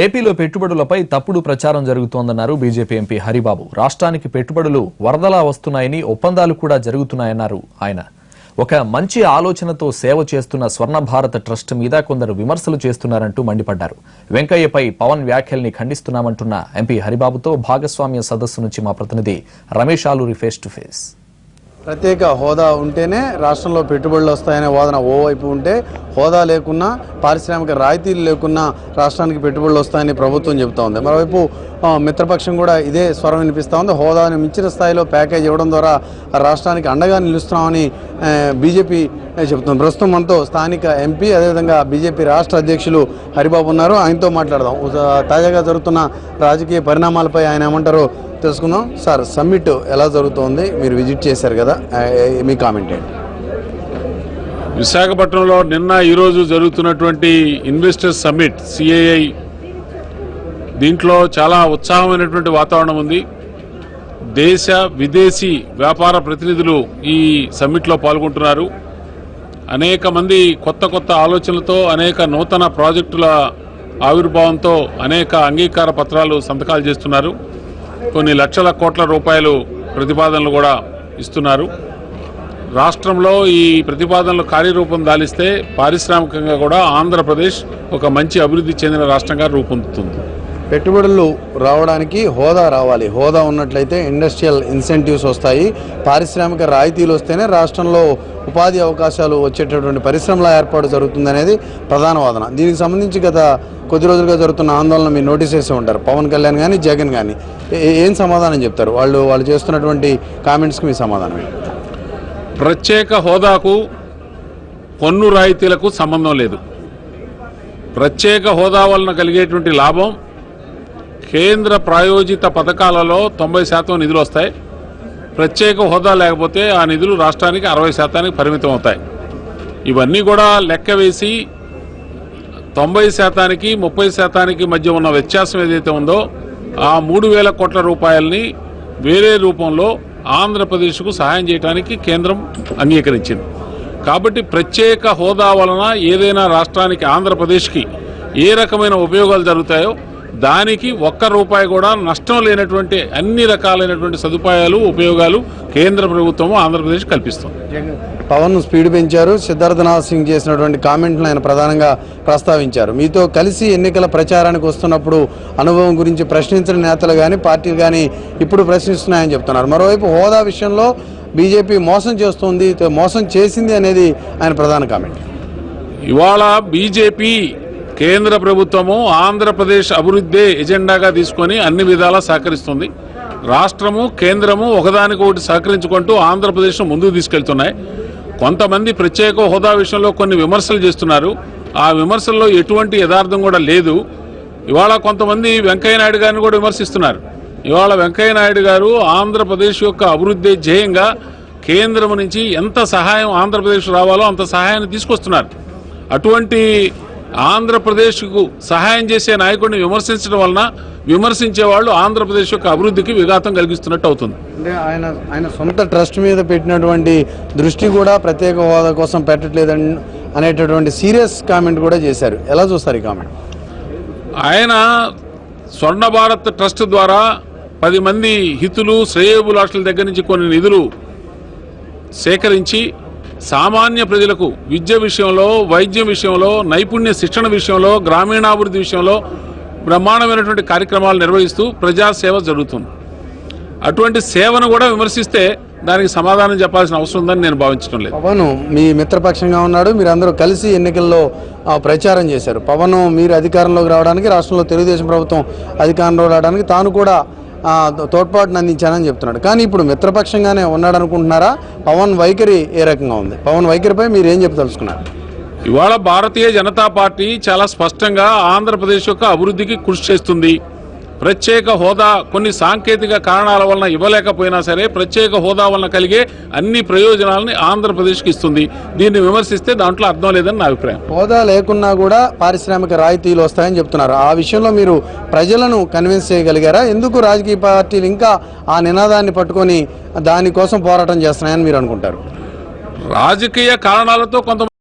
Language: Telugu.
ఏపీలో పెట్టుబడులపై తప్పుడు ప్రచారం జరుగుతోందన్నారు బీజేపీ ఎంపీ హరిబాబు. రాష్ట్రానికి పెట్టుబడులు వరదలా వస్తున్నాయని, ఒప్పందాలు కూడా జరుగుతున్నాయన్నారు ఆయన. ఒక మంచి ఆలోచనతో సేవ చేస్తున్న స్వర్ణ భారత ట్రస్ట్ మీద కొందరు విమర్శలు చేస్తున్నారంటూ మండిపడ్డారు. వెంకయ్యపై పవన్ వ్యాఖ్యల్ని ఖండిస్తున్నామంటున్న ఎంపీ హరిబాబుతో భాగస్వామ్య సదస్సు నుంచి మా ప్రతినిధి Ramesh Aluri face to face. ప్రత్యేక హోదా ఉంటేనే రాష్ట్రంలో పెట్టుబడులు వస్తాయనే వాదన ఓవైపు ఉంటే, హోదా లేకున్నా, పారిశ్రామిక రాయితీలు లేకున్నా రాష్ట్రానికి పెట్టుబడులు వస్తాయని ప్రభుత్వం చెబుతూ ఉంది. మరోవైపు మిత్రపక్షం కూడా ఇదే స్వరం వినిపిస్తూ ఉంది. హోదాని మించిన స్థాయిలో ప్యాకేజ్ ఇవ్వడం ద్వారా రాష్ట్రానికి అండగా నిలుస్తున్నామని బీజేపీ చెబుతుంది. ప్రస్తుతం మనతో స్థానిక ఎంపీ, అదేవిధంగా బీజేపీ రాష్ట్ర అధ్యక్షులు హరిబాబు ఉన్నారు. ఆయనతో మాట్లాడదాం. తాజాగా జరుగుతున్న రాజకీయ పరిణామాలపై ఆయన ఏమంటారో తెలుసుకుందాం. సార్, సమ్మిట్ ఎలా జరుగుతోంది? మీరు విజిట్ చేశారు కదా, మీ కామెంట్ ఏంటి? విశాఖపట్నంలో నిన్న ఈరోజు జరుగుతున్నటువంటి ఇన్వెస్టర్స్ సమ్మిట్ సిఐఐ, దీంట్లో చాలా ఉత్సాహమైనటువంటి వాతావరణం ఉంది. దేశ విదేశీ వ్యాపార ప్రతినిధులు ఈ సమ్మిట్లో పాల్గొంటున్నారు. అనేక మంది కొత్త కొత్త ఆలోచనలతో, అనేక నూతన ప్రాజెక్టుల ఆవిర్భావంతో అనేక అంగీకార పత్రాలు సంతకాలు చేస్తున్నారు. కొన్ని లక్షల కోట్ల రూపాయలు ప్రతిపాదనలు కూడా ఇస్తున్నారు. రాష్ట్రంలో ఈ ప్రతిపాదనలు కార్యరూపం దాలిస్తే పారిశ్రామికంగా కూడా ఆంధ్రప్రదేశ్ ఒక మంచి అభివృద్ధి చెందిన రాష్ట్రంగా రూపొందుతుంది. పెట్టుబడులు రావడానికి హోదా రావాలి. హోదా ఉన్నట్లయితే ఇండస్ట్రియల్ ఇన్సెంటివ్స్ వస్తాయి, పారిశ్రామిక రాయితీలు వస్తేనే రాష్ట్రంలో ఉపాధి అవకాశాలు వచ్చేటటువంటి పరిశ్రమల ఏర్పాటు జరుగుతుందనేది ప్రధాన వాదన. దీనికి సంబంధించి గత కొద్ది రోజులుగా జరుగుతున్న ఆందోళన మీరు నోటీస్ చేసి ఉంటారు. పవన్ కళ్యాణ్ కానీ, జగన్ కానీ ఏం సమాధానం చెప్తారు? వాళ్ళు చేస్తున్నటువంటి కామెంట్స్కి మీ సమాధానం ఏంటి? ప్రత్యేక హోదాకు పన్ను రాయితీలకు సంబంధం లేదు. ప్రత్యేక హోదా వలన కలిగేటువంటి లాభం, కేంద్ర ప్రాయోజిత పథకాలలో 90% నిధులు వస్తాయి. ప్రత్యేక హోదా లేకపోతే ఆ నిధులు రాష్ట్రానికి 60% పరిమితం అవుతాయి. ఇవన్నీ కూడా లెక్క వేసి 90%కి 30% మధ్య ఉన్న వ్యత్యాసం ఏదైతే ఉందో ఆ 3,000 కోట్ల రూపాయలని వేరే రూపంలో ఆంధ్రప్రదేశ్కు సహాయం చేయడానికి కేంద్రం అంగీకరించింది. కాబట్టి ప్రత్యేక హోదా వలన ఏదైనా రాష్ట్రానికి, ఆంధ్రప్రదేశ్కి ఏ రకమైన ఉపయోగాలు జరుగుతాయో దానికి ఒక్క రూపాయి కూడా నష్టం లేనటువంటి అన్ని రకాలైనటువంటి సదుపాయాలు, ఉపయోగాలు కేంద్ర ప్రభుత్వం ఆంధ్రప్రదేశ్ కల్పిస్తుంది. పవన్ స్పీడ్ పెంచారు. సిద్ధార్థనాథ్ సింగ్ చేసినటువంటి కామెంట్లను ఆయన ప్రధానంగా ప్రస్తావించారు. మీతో కలిసి ఎన్నికల ప్రచారానికి వస్తున్నప్పుడు అనుభవం గురించి ప్రశ్నించిన నేతలు కానీ, పార్టీలు కానీ ఇప్పుడు ప్రశ్నిస్తున్నాయని చెప్తున్నారు. మరోవైపు హోదా విషయంలో బీజేపీ మోసం చేస్తుంది, మోసం చేసింది అనేది ఆయన ప్రధాన కామెంట్. ఇవాళ బీజేపీ కేంద్ర ప్రభుత్వము ఆంధ్రప్రదేశ్ అభివృద్ధి ఎజెండాగా తీసుకొని అన్ని విధాలా సహకరిస్తుంది. రాష్ట్రము, కేంద్రము ఒకదానికొకటి సహకరించుకుంటూ ఆంధ్రప్రదేశ్ ముందుకు తీసుకెళ్తున్నాయి. కొంతమంది ప్రత్యేక హోదా విషయంలో కొన్ని విమర్శలు చేస్తున్నారు. ఆ విమర్శల్లో ఎటువంటి యథార్థం కూడా లేదు. ఇవాళ కొంతమంది వెంకయ్యనాయుడు గారిని కూడా విమర్శిస్తున్నారు. ఇవాళ వెంకయ్యనాయుడు గారు ఆంధ్రప్రదేశ్ యొక్క అభివృద్ధి ధ్యేయంగా కేంద్రం నుంచి ఎంత సహాయం ఆంధ్రప్రదేశ్ రావాలో అంత సహాయాన్ని తీసుకొస్తున్నారు. అటువంటి ఆంధ్రప్రదేశ్కు సహాయం చేసే నాయకుడిని విమర్శించడం వలన విమర్శించే వాళ్ళు ఆంధ్రప్రదేశ్ యొక్క అభివృద్ధికి విఘాతం కలిగిస్తున్నట్టు అవుతుంది. అంటే ఆయన సొంత ట్రస్ట్ మీద పెట్టినటువంటి దృష్టి కూడా ప్రత్యేక హోదా కోసం పెట్టట్లేదని అనేటటువంటి సీరియస్ కామెంట్ కూడా చేశారు. ఎలా చూస్తారు ఈ కామెంట్? ఆయన స్వర్ణ భారత్ ట్రస్ట్ ద్వారా 10 మంది హితులు, శ్రేయోభిలాషుల దగ్గర నుంచి కొన్ని నిధులు సేకరించి సామాన్య ప్రజలకు విద్య విషయంలో, వైద్యం విషయంలో, నైపుణ్య శిక్షణ విషయంలో, గ్రామీణాభివృద్ధి విషయంలో బ్రహ్మాండమైనటువంటి కార్యక్రమాలు నిర్వహిస్తూ ప్రజాసేవ జరుగుతుంది. అటువంటి సేవను కూడా విమర్శిస్తే దానికి సమాధానం చెప్పాల్సిన అవసరం ఉందని నేను భావించడం లేదు. పవన్ మీ మిత్రపక్షంగా ఉన్నాడు. మీరందరూ కలిసి ఎన్నికల్లో ప్రచారం చేశారు. పవన్ మీరు అధికారంలోకి రావడానికి, రాష్ట్రంలో తెలుగుదేశం ప్రభుత్వం అధికారంలో రావడానికి తాను కూడా తోడ్పాటును అందించానని చెప్తున్నాడు. కానీ ఇప్పుడు మిత్రపక్షంగానే ఉన్నాడు అనుకుంటున్నారా? పవన్ వైఖరి ఏ రకంగా ఉంది? పవన్ వైఖరిపై మీరు ఏం చెప్పదలుచుకున్నారు? ఇవాళ భారతీయ జనతా పార్టీ చాలా స్పష్టంగా ఆంధ్రప్రదేశ్ యొక్క అభివృద్ధికి కృషి చేస్తుంది. ప్రత్యేక హోదా కొన్ని సాంకేతిక కారణాల వలన ఇవ్వలేకపోయినా సరే ప్రత్యేక హోదా వలన కలిగే అన్ని ప్రయోజనాలని ఆంధ్రప్రదేశ్కి ఇస్తుంది. దీన్ని విమర్శిస్తే దాంట్లో అర్థం లేదని నా అభిప్రాయం. హోదా లేకున్నా కూడా పారిశ్రామిక రాయితీలు వస్తాయని చెప్తున్నారు. ఆ విషయంలో మీరు ప్రజలను కన్విన్స్ చేయగలిగారా? ఎందుకు రాజకీయ పార్టీలు ఇంకా ఆ నినాదాన్ని పట్టుకొని దానికోసం పోరాటం చేస్తున్నాయని మీరు అనుకుంటారు? రాజకీయ కారణాలతో కొంత